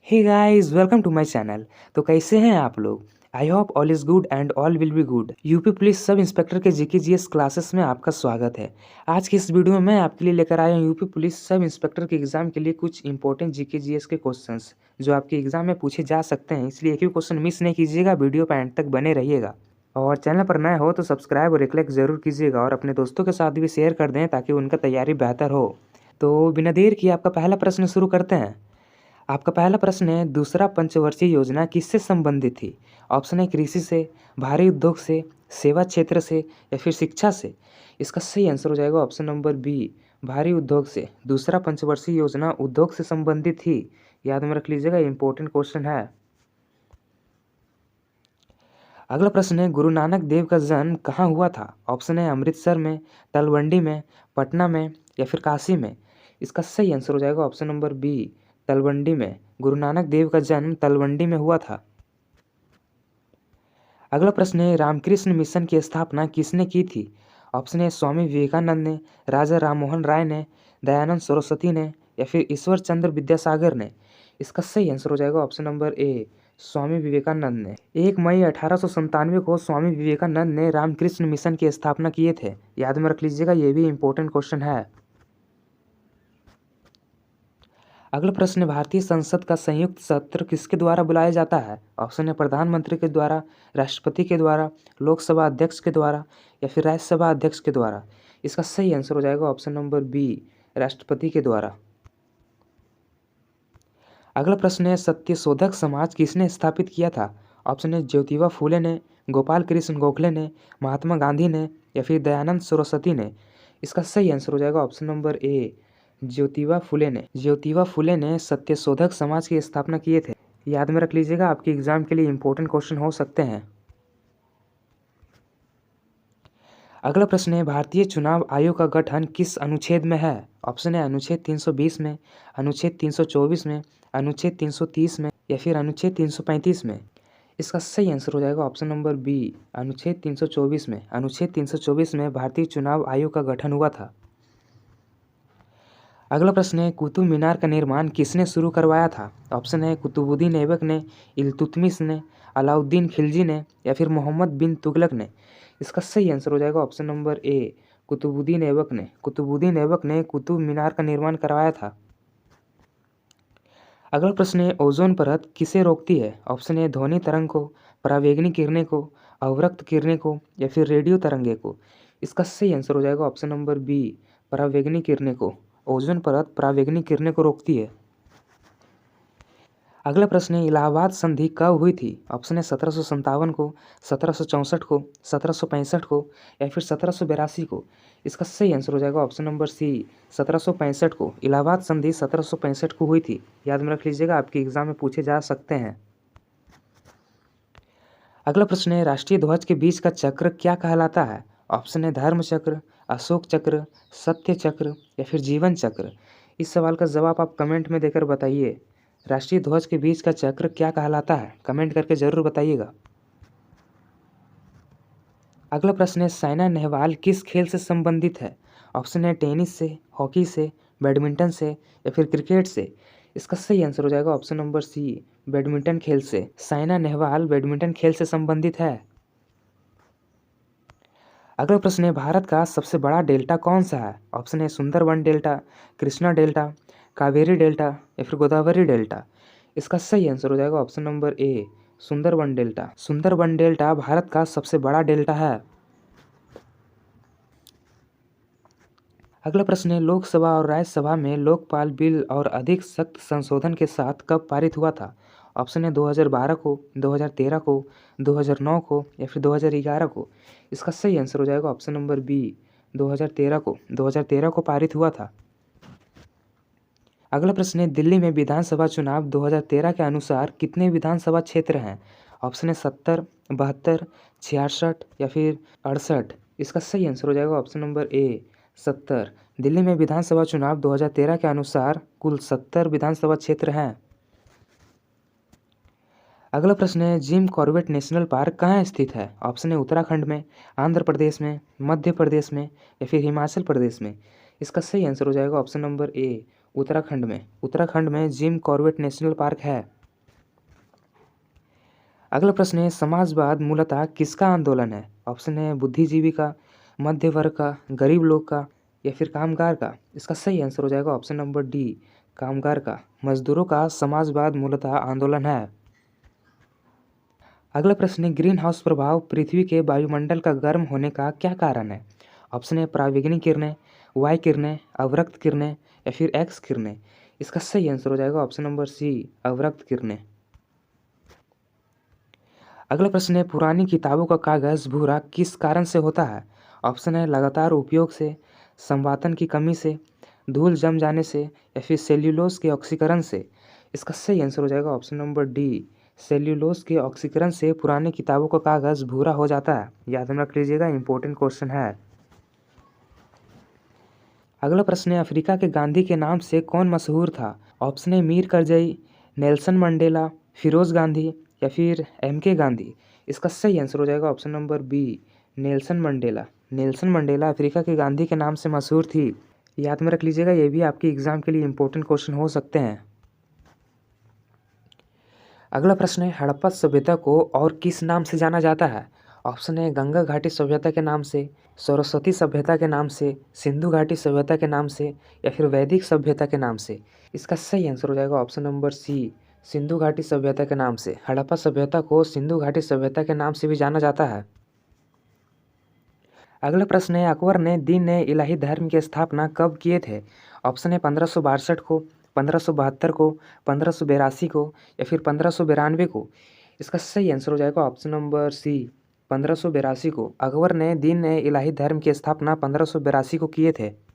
Hey guys, welcome to my channel. तो कैसे हैं आप लोग? I hope all is good and all will be good. UP police sub inspector के GK GS classes में आपका स्वागत है। आज की इस वीडियो में मैं आपके लिए लेकर आया हूँ यूपी पुलिस सब इंस्पेक्टर के एग्जाम के लिए कुछ इंपॉर्टेंट जीके जीएस के क्वेश्चंस जो आपके एग्जाम में पूछे जा सकते हैं, इसलिए एक भी क्वेश्चन मिस नहीं कीजिएगा, वीडियो पर एंड तक बने रहिएगा। और चैनल पर नए हो तो सब्सक्राइब और एक लाइक ज़रूर कीजिएगा और अपने दोस्तों के साथ भी शेयर कर दें ताकि उनका तैयारी बेहतर हो। तो बिना देर किए आपका पहला प्रश्न शुरू करते हैं। आपका पहला प्रश्न है, दूसरा पंचवर्षीय योजना किससे संबंधित थी? ऑप्शन है कृषि से, भारी उद्योग से, सेवा क्षेत्र से या फिर शिक्षा से। इसका सही आंसर हो जाएगा ऑप्शन नंबर बी, भारी उद्योग से। दूसरा पंचवर्षीय योजना उद्योग से संबंधित थी। याद में रख लीजिएगा, इंपॉर्टेंट क्वेश्चन है। अगला प्रश्न है, गुरु नानक देव का जन्म कहाँ हुआ था? ऑप्शन है अमृतसर में, तलवंडी में, पटना में या फिर काशी में। इसका सही आंसर हो जाएगा ऑप्शन नंबर बी, तलवंडी में। गुरु नानक देव का जन्म तलवंडी में हुआ था। अगला प्रश्न है, रामकृष्ण मिशन की स्थापना किसने की थी? ऑप्शन है स्वामी विवेकानंद ने, राजा राममोहन राय ने, दयानंद सरस्वती ने या फिर ईश्वर चंद्र विद्यासागर ने। इसका सही आंसर हो जाएगा ऑप्शन नंबर ए, स्वामी विवेकानंद ने। 1 मई 1897 को स्वामी विवेकानंद ने रामकृष्ण मिशन की स्थापना किए थे। याद में रख लीजिएगा, ये भी इंपॉर्टेंट क्वेश्चन है। अगला प्रश्न है, भारतीय संसद का संयुक्त सत्र किसके द्वारा बुलाया जाता है? ऑप्शन है प्रधानमंत्री के द्वारा, राष्ट्रपति के द्वारा, लोकसभा अध्यक्ष के द्वारा या फिर राज्यसभा अध्यक्ष के द्वारा। इसका सही आंसर हो जाएगा ऑप्शन नंबर बी, राष्ट्रपति के द्वारा। अगला प्रश्न है, सत्यशोधक समाज किसने स्थापित किया था? ऑप्शन है ज्योतिबा फूले ने, गोपाल कृष्ण गोखले ने, महात्मा गांधी ने या फिर दयानंद सरस्वती ने। इसका सही आंसर हो जाएगा ऑप्शन नंबर ए, ज्योतिबा फूले ने। ज्योतिबा फूले ने सत्यशोधक समाज की स्थापना किए थे। याद में रख लीजिएगा, आपके एग्जाम के लिए इंपॉर्टेंट क्वेश्चन हो सकते हैं। अगला प्रश्न है, भारतीय चुनाव आयोग का गठन किस अनुच्छेद में है? ऑप्शन है अनुच्छेद 320 में, अनुच्छेद 324 में, अनुच्छेद 330 में या फिर अनुच्छेद 335 में। इसका सही आंसर हो जाएगा ऑप्शन नंबर बी, अनुच्छेद 324 में। अनुच्छेद 324 में भारतीय चुनाव आयोग का गठन हुआ था। अगला प्रश्न है, कुतुब मीनार का निर्माण किसने शुरू करवाया था? ऑप्शन है कुतुबुद्दीन ऐबक ने, इल्तुतमिश ने, अलाउद्दीन खिलजी ने या फिर मोहम्मद बिन तुगलक ने। इसका सही आंसर हो जाएगा option number A, Qutubuddin Aibak ने। कुतुबुद्दीन ऐबक ने कुतुब मीनार का निर्माण करवाया था। अगला प्रश्न है, ओजोन परत किसे रोकती है? ऑप्शन है ध्वनि तरंग को, परावैंगनी किरणें को, अवरक्त किरणें को या फिर रेडियो तरंगे को। इसका सही आंसर हो जाएगा ऑप्शन नंबर बी, परावैंगनी किरणें को। ओजोन परत परावैंगनी किरणें को रोकती है। अगला प्रश्न है, इलाहाबाद संधि कब हुई थी? ऑप्शन है 1757 को, 1764 को, 1765 को या फिर 1782 को। इसका सही आंसर हो जाएगा ऑप्शन नंबर सी, 1765 को। इलाहाबाद संधि 1765 को हुई थी। याद में रख लीजिएगा, आपके एग्जाम में पूछे जा सकते हैं। अगला प्रश्न है, राष्ट्रीय ध्वज के बीच का चक्र क्या कहलाता है? ऑप्शन है धर्म चक्र, अशोक चक्र, सत्य चक्र या फिर जीवन चक्र। इस सवाल का जवाब आप कमेंट में देकर बताइए। राष्ट्रीय ध्वज के बीच का चक्र क्या कहलाता है? कमेंट करके जरूर बताइएगा। अगला प्रश्न है, साइना नेहवाल किस खेल से संबंधित है? ऑप्शन है टेनिस से, हॉकी से, बैडमिंटन से या फिर क्रिकेट से। इसका सही आंसर हो जाएगा ऑप्शन नंबर सी, बैडमिंटन खेल से। साइना नेहवाल बैडमिंटन खेल से संबंधित है। अगला प्रश्न है, भारत का सबसे बड़ा डेल्टा कौन सा है? ऑप्शन है Sundarban delta, Krishna delta, Kaveri delta या फिर गोदावरी डेल्टा। इसका सही आंसर हो जाएगा ऑप्शन नंबर ए, सुंदरबन डेल्टा। सुंदरबन डेल्टा भारत का सबसे बड़ा डेल्टा है। अगला प्रश्न है, लोकसभा और राज्यसभा में लोकपाल बिल और अधिक सख्त संशोधन के साथ कब पारित हुआ था? ऑप्शन है 2012 को, 2013 को, 2009 को या फिर 2011 को। इसका सही आंसर हो जाएगा ऑप्शन नंबर बी, 2013 को। 2013 को पारित हुआ था। अगला प्रश्न है, दिल्ली में विधानसभा चुनाव 2013 के अनुसार कितने विधानसभा क्षेत्र हैं? ऑप्शन है 70, 72, 66 या फिर 68। इसका सही आंसर हो जाएगा ऑप्शन नंबर ए, 70। दिल्ली में विधानसभा चुनाव 2013 के अनुसार कुल 70 विधानसभा क्षेत्र हैं। अगला प्रश्न है, जिम कॉर्बेट नेशनल पार्क कहाँ स्थित है? ऑप्शन है उत्तराखंड में, आंध्र प्रदेश में, मध्य प्रदेश में या फिर हिमाचल प्रदेश में। इसका सही आंसर हो जाएगा ऑप्शन नंबर ए, उत्तराखंड में। उत्तराखंड में जिम कॉर्बेट नेशनल पार्क है। अगला प्रश्न है, समाजवाद मूलतः किसका आंदोलन है? ऑप्शन है बुद्धिजीवी का, मध्य वर्ग का, गरीब लोग का या फिर कामगार का। इसका सही आंसर हो जाएगा ऑप्शन नंबर डी, कामगार का। मजदूरों का समाजवाद मूलतः आंदोलन है। अगला प्रश्न है, ग्रीन हाउस प्रभाव पृथ्वी के वायुमंडल का गर्म होने का क्या कारण है? ऑप्शन है पराबैंगनी किरणें, वाई किरणें, अवरक्त किरणें या फिर एक्स किरणें। इसका सही आंसर हो जाएगा ऑप्शन नंबर सी, अवरक्त किरणें। अगला प्रश्न है, पुरानी किताबों का कागज भूरा किस कारण से होता है? ऑप्शन है लगातार उपयोग से, संवातन की कमी से, धूल जम जाने से या फिर सेल्यूलोज के ऑक्सीकरण से। इसका सही आंसर हो जाएगा ऑप्शन नंबर डी, सेल्यूलोज के ऑक्सीकरण से पुरानी किताबों का कागज भूरा हो जाता है। याद में रख लीजिएगा, इंपॉर्टेंट क्वेश्चन है। अगला प्रश्न है, अफ्रीका के गांधी के नाम से कौन मशहूर था? ऑप्शन है मीर करजई, नेल्सन मंडेला, फिरोज गांधी या फिर एम.के. गांधी। इसका सही आंसर हो जाएगा option number B, Nelson Mandela. Nelson Mandela Africa के गांधी के नाम से मशहूर थी। याद में रख लीजिएगा, ये भी आपके एग्जाम के लिए इंपॉर्टेंट क्वेश्चन हो सकते हैं। अगला प्रश्न है, हड़प्पा सभ्यता को और किस नाम से जाना जाता है? ऑप्शन है गंगा घाटी सभ्यता के नाम से, सरस्वती सभ्यता के नाम से, सिंधु घाटी सभ्यता के नाम से या फिर वैदिक सभ्यता के नाम से। इसका सही आंसर हो जाएगा ऑप्शन नंबर सी, सिंधु घाटी सभ्यता के नाम से। हड़प्पा सभ्यता को सिंधु घाटी सभ्यता के नाम से भी जाना जाता है। अगला प्रश्न है, अकबर ने दीन ए इलाही धर्म की स्थापना कब किए थे? ऑप्शन है 1562 को, 1572 को, 1582 को या फिर 1592 को। इसका सही आंसर हो जाएगा ऑप्शन नंबर सी, 1582 को। अकबर ने दीन ए इलाही धर्म की स्थापना 1582 को किए थे।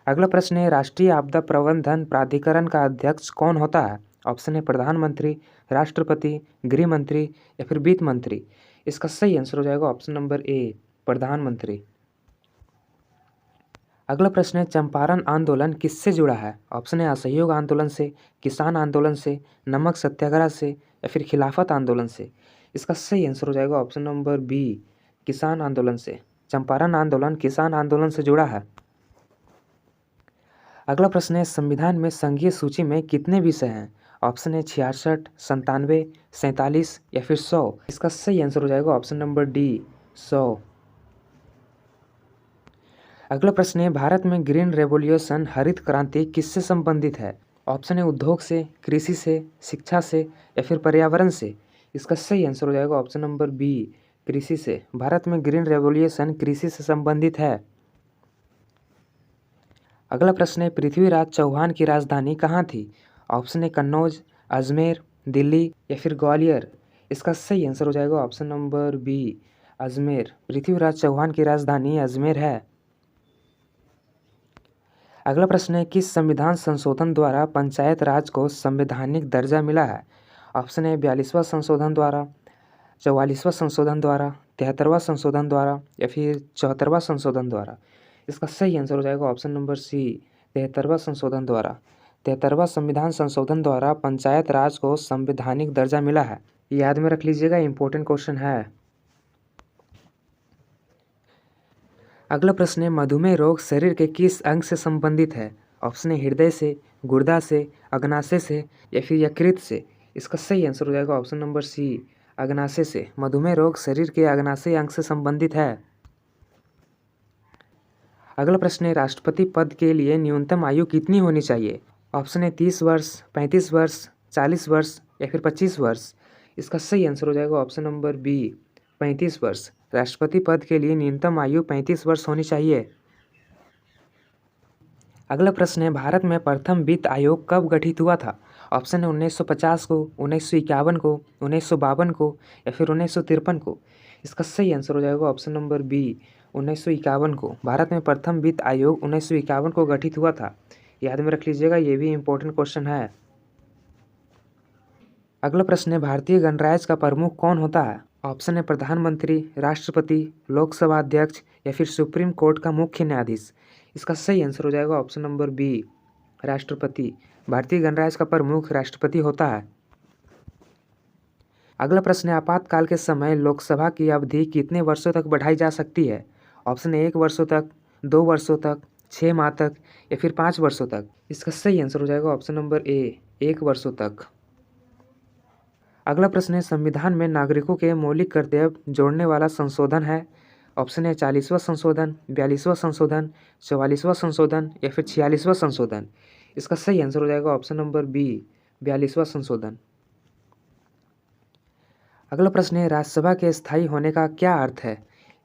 अगला प्रश्न है, राष्ट्रीय आपदा प्रबंधन प्राधिकरण का अध्यक्ष कौन होता है? ऑप्शन है प्रधानमंत्री, राष्ट्रपति, गृह मंत्री या फिर वित्त मंत्री। इसका सही आंसर हो जाएगा ऑप्शन नंबर ए, प्रधानमंत्री। अगला प्रश्न है, चंपारण आंदोलन किससे जुड़ा है? ऑप्शन है असहयोग आंदोलन से, किसान आंदोलन से, नमक सत्याग्रह से या फिर खिलाफत आंदोलन से। इसका सही आंसर हो जाएगा ऑप्शन नंबर बी, किसान आंदोलन से। चंपारण आंदोलन किसान आंदोलन से जुड़ा है। अगला प्रश्न है, संविधान में संघीय सूची में कितने विषय हैं? ऑप्शन है 66, 97, 47 या फिर 100। इसका सही आंसर हो जाएगा ऑप्शन नंबर डी, 100। अगला प्रश्न है, भारत में ग्रीन रेवोल्यूशन हरित क्रांति किससे संबंधित है? ऑप्शन है उद्योग से, कृषि से, शिक्षा से या फिर पर्यावरण से। इसका सही आंसर हो जाएगा ऑप्शन नंबर बी, कृषि से। भारत में ग्रीन रेवोल्यूशन कृषि से संबंधित है। अगला प्रश्न है, पृथ्वीराज चौहान की राजधानी कहाँ थी? ऑप्शन है कन्नौज, अजमेर, दिल्ली या फिर ग्वालियर। इसका सही आंसर हो जाएगा option number B, Ajmer. Prithviraj Chauhan की राजधानी अजमेर है। अगला प्रश्न है, किस संविधान संशोधन द्वारा पंचायत राज को संवैधानिक दर्जा मिला है? ऑप्शन है 42वां संशोधन द्वारा, 44वां संशोधन द्वारा, 73वां संशोधन द्वारा या फिर 74वां संशोधन द्वारा। इसका सही आंसर हो जाएगा ऑप्शन नंबर सी, 73वां संशोधन द्वारा। 73वां संविधान संशोधन द्वारा पंचायत राज को संवैधानिक दर्जा मिला है। याद में रख लीजिएगा, इंपॉर्टेंट क्वेश्चन है। अगला प्रश्न है, मधुमेह रोग शरीर के किस अंग से संबंधित है? ऑप्शन है हृदय से, गुर्दा से, अग्नाशय से या फिर यकृत से। इसका सही आंसर हो जाएगा ऑप्शन नंबर सी, अग्नाशय से। मधुमेह रोग शरीर के अग्नाशय अंग से संबंधित है। अगला प्रश्न है, राष्ट्रपति पद के लिए न्यूनतम आयु कितनी होनी चाहिए? ऑप्शन है 30 वर्ष, 35 वर्ष, 40 वर्ष या फिर 25 वर्ष। इसका सही आंसर हो जाएगा ऑप्शन नंबर बी, 35 वर्ष। राष्ट्रपति पद के लिए न्यूनतम आयु 35 वर्ष होनी चाहिए। अगला प्रश्न है, भारत में प्रथम वित्त आयोग कब गठित हुआ था? ऑप्शन है 1950 को, 1951 को, 1952 को या फिर 1953 को। इसका सही आंसर हो जाएगा ऑप्शन नंबर बी, 1951 को। भारत में प्रथम वित्त आयोग 1951 को गठित हुआ था। याद में रख लीजिएगा, ये भी इंपॉर्टेंट क्वेश्चन है। अगला प्रश्न है, भारतीय गणराज्य का प्रमुख कौन होता है? ऑप्शन है प्रधानमंत्री, राष्ट्रपति, लोकसभा अध्यक्ष या फिर सुप्रीम कोर्ट का मुख्य न्यायाधीश। इसका सही आंसर हो जाएगा ऑप्शन नंबर बी, राष्ट्रपति। भारतीय गणराज्य का प्रमुख राष्ट्रपति होता है। अगला प्रश्न है, आपातकाल के समय लोकसभा की अवधि कितने वर्षों तक बढ़ाई जा सकती है? ऑप्शन है 1 वर्षों तक, 2 वर्षों तक, 6 माह तक या फिर 5 वर्षों तक। इसका सही आंसर हो जाएगा ऑप्शन नंबर ए, 1 वर्षों तक। अगला प्रश्न है, संविधान में नागरिकों के मौलिक कर्तव्य जोड़ने वाला संशोधन है। ऑप्शन है 40वां संशोधन, 42वां संशोधन, 44वां संशोधन या फिर 46वां संशोधन। इसका सही आंसर हो जाएगा ऑप्शन नंबर बी, 42वां संशोधन। अगला प्रश्न है, राज्यसभा के स्थायी होने का क्या अर्थ है।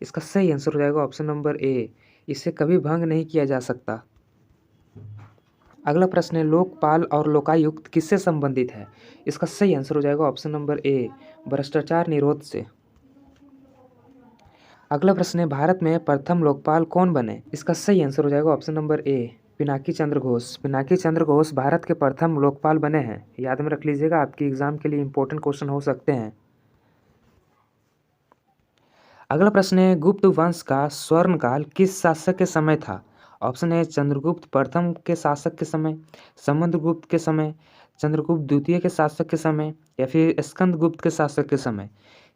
इसका सही आंसर हो जाएगा ऑप्शन नंबर ए, इसे कभी भंग नहीं किया जा सकता। अगला प्रश्न है, लोकपाल और लोकायुक्त किससे संबंधित है। इसका सही आंसर हो जाएगा ऑप्शन नंबर ए, भ्रष्टाचार निरोध से। अगला प्रश्न है, भारत में प्रथम लोकपाल कौन बने। इसका सही आंसर हो जाएगा ऑप्शन नंबर ए, पिनाकी चंद्र घोष। पिनाकी चंद्र घोष भारत के प्रथम लोकपाल बने हैं। याद में रख लीजिएगा, आपके एग्जाम के लिए इंपॉर्टेंट क्वेश्चन हो सकते हैं। अगला प्रश्न है, गुप्त वंश का स्वर्णकाल किस शासक के समय था। ऑप्शन है चंद्रगुप्त प्रथम के शासक के समय, समुद्रगुप्त के समय, चंद्रगुप्त द्वितीय के शासक के समय या फिर स्कंदगुप्त के शासक के समय।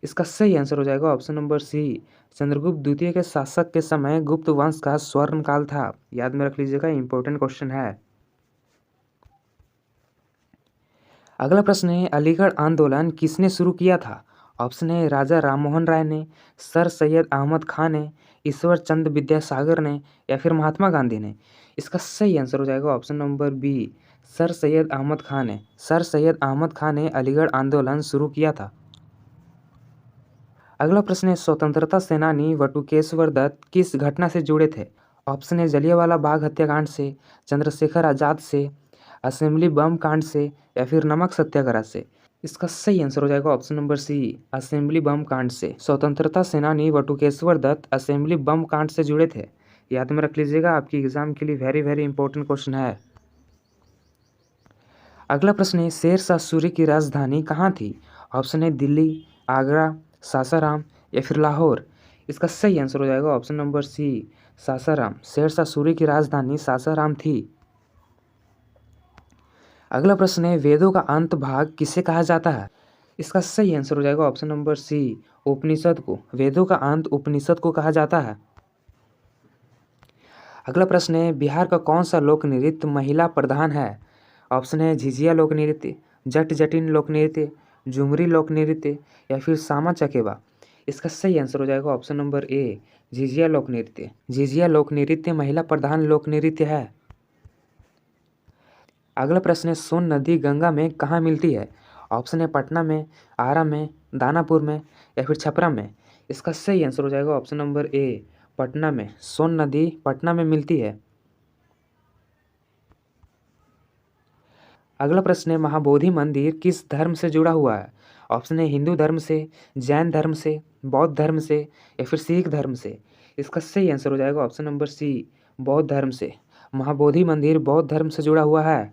इसका सही आंसर हो जाएगा ऑप्शन नंबर सी, चंद्रगुप्त द्वितीय के शासक के समय गुप्त वंश का स्वर्णकाल था। याद में रख लीजिएगा, इंपॉर्टेंट क्वेश्चन है। अगला प्रश्न है, अलीगढ़ आंदोलन किसने शुरू किया था। ऑप्शन है राजा राममोहन राय ने, सर सैयद अहमद खान ने, ईश्वर चंद विद्यासागर ने या फिर महात्मा गांधी ने। इसका सही आंसर हो जाएगा option number B, sir Syed Ahmed Khan ने। सर सैयद अहमद खान ने अलीगढ़ आंदोलन शुरू किया था। अगला प्रश्न है, स्वतंत्रता सेनानी बटुकेश्वर दत्त किस घटना से जुड़े थे। ऑप्शन है जलियांवाला बाग हत्याकांड से, चंद्रशेखर आजाद से, असेंबली बम कांड से या फिर नमक सत्याग्रह से। इसका सही आंसर हो जाएगा ऑप्शन नंबर सी, असेंबली बम कांड से। स्वतंत्रता सेनानी बटुकेश्वर दत्त असेंबली बम कांड से जुड़े थे। याद में रख लीजिएगा, आपकी एग्जाम के लिए वेरी वेरी इंपॉर्टेंट क्वेश्चन है। अगला प्रश्न है, शेर शाह सूरी की राजधानी कहाँ थी। ऑप्शन है दिल्ली, आगरा, सासाराम या फिर लाहौर। इसका सही आंसर हो जाएगा option number C, Sasaram. Sher Shah Suri की राजधानी सासाराम थी। अगला प्रश्न है, वेदों का अंत भाग किसे कहा जाता है। इसका सही आंसर हो जाएगा ऑप्शन नंबर सी, उपनिषद को। वेदों का अंत उपनिषद को कहा जाता है। अगला प्रश्न है, बिहार का कौन सा लोक नृत्य महिला प्रधान है। ऑप्शन है झिझिया लोक नृत्य, जट जटिन लोक नृत्य, झुमरी लोक नृत्य या फिर सामा चकेबा। इसका सही आंसर हो जाएगा ऑप्शन नंबर ए, झिझिया लोक नृत्य। झिझिया लोक नृत्य महिला प्रधान लोक नृत्य है। अगला प्रश्न है, सोन नदी गंगा में कहाँ मिलती है। ऑप्शन है पटना में, आरा में, दानापुर में या फिर छपरा में। इसका सही आंसर हो जाएगा ऑप्शन नंबर ए, पटना में। सोन नदी पटना में मिलती है। अगला प्रश्न है, महाबोधि मंदिर किस धर्म से जुड़ा हुआ है। ऑप्शन है हिंदू धर्म से, जैन धर्म से, बौद्ध धर्म से या फिर सिख धर्म से। इसका सही आंसर हो जाएगा ऑप्शन नंबर सी, बौद्ध धर्म से। महाबोधि मंदिर बौद्ध धर्म से जुड़ा हुआ है।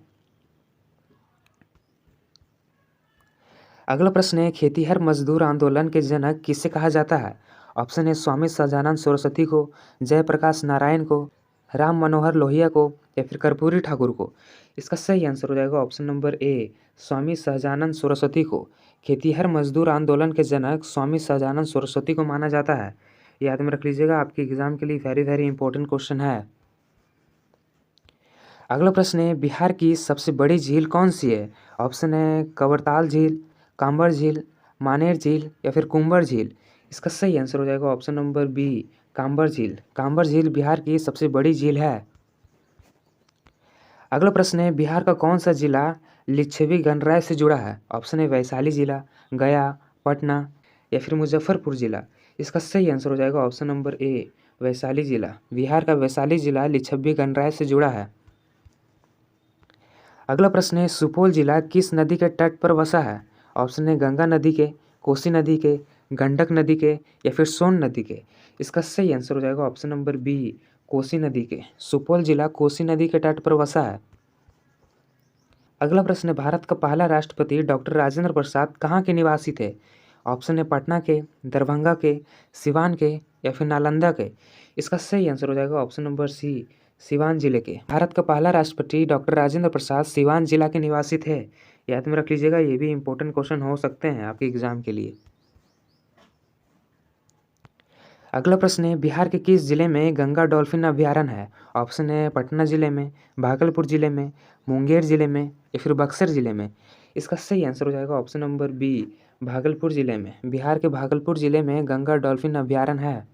अगला प्रश्न है, खेतिहर मजदूर आंदोलन के जनक किसे कहा जाता है। ऑप्शन है स्वामी सहजानंद सरस्वती को, जयप्रकाश नारायण को, राम मनोहर लोहिया को या फिर कर्पूरी ठाकुर को। इसका सही आंसर हो जाएगा ऑप्शन नंबर ए, स्वामी सहजानंद सरस्वती को। खेतिहर मजदूर आंदोलन के जनक स्वामी सहजानंद सरस्वती को माना जाता है। याद में रख लीजिएगा, आपके एग्जाम के लिए वेरी वेरी इंपॉर्टेंट क्वेश्चन है। अगला प्रश्न है, बिहार की सबसे बड़ी झील कौन सी है। ऑप्शन है कवरताल झील, कांबर झील, मानेर झील या फिर कुंबर झील। इसका सही आंसर हो जाएगा ऑप्शन नंबर बी, कांबर झील। कांबर झील बिहार की सबसे बड़ी झील है। अगला प्रश्न है, बिहार का कौन सा जिला लिच्छवी गणराज्य से जुड़ा है। ऑप्शन है वैशाली जिला, गया, पटना या फिर मुजफ्फरपुर जिला। इसका सही आंसर हो जाएगा ऑप्शन नंबर ए, वैशाली जिला। बिहार का वैशाली जिला लिच्छवी गणराज्य से जुड़ा है। अगला प्रश्न है, सुपौल जिला किस नदी के तट पर बसा है। ऑप्शन है गंगा नदी के, कोसी नदी के, गंडक नदी के या फिर सोन नदी के। इसका सही आंसर हो जाएगा ऑप्शन नंबर बी, कोसी नदी के। सुपौल जिला कोसी नदी के तट पर बसा है। अगला प्रश्न है, भारत का पहला राष्ट्रपति डॉक्टर राजेंद्र प्रसाद कहाँ के निवासी थे। ऑप्शन है पटना के, दरभंगा के, सिवान के या फिर नालंदा के। इसका सही आंसर हो जाएगा ऑप्शन नंबर सी, सिवान जिले के। भारत का पहला राष्ट्रपति डॉक्टर राजेंद्र प्रसाद सिवान जिला के निवासी थे। याद में रख लीजिएगा, ये भी इंपॉर्टेंट क्वेश्चन हो सकते हैं आपके एग्जाम के लिए। अगला प्रश्न है, बिहार के किस जिले में गंगा डॉल्फिन अभयारण्य है? ऑप्शन है पटना जिले में, भागलपुर जिले में, मुंगेर जिले में या फिर बक्सर जिले में। इसका सही आंसर हो जाएगा ऑप्शन नंबर बी, भागलपुर जिले में। बिहार के भागलपुर जिले में गंगा डॉल्फिन अभयारण्य है।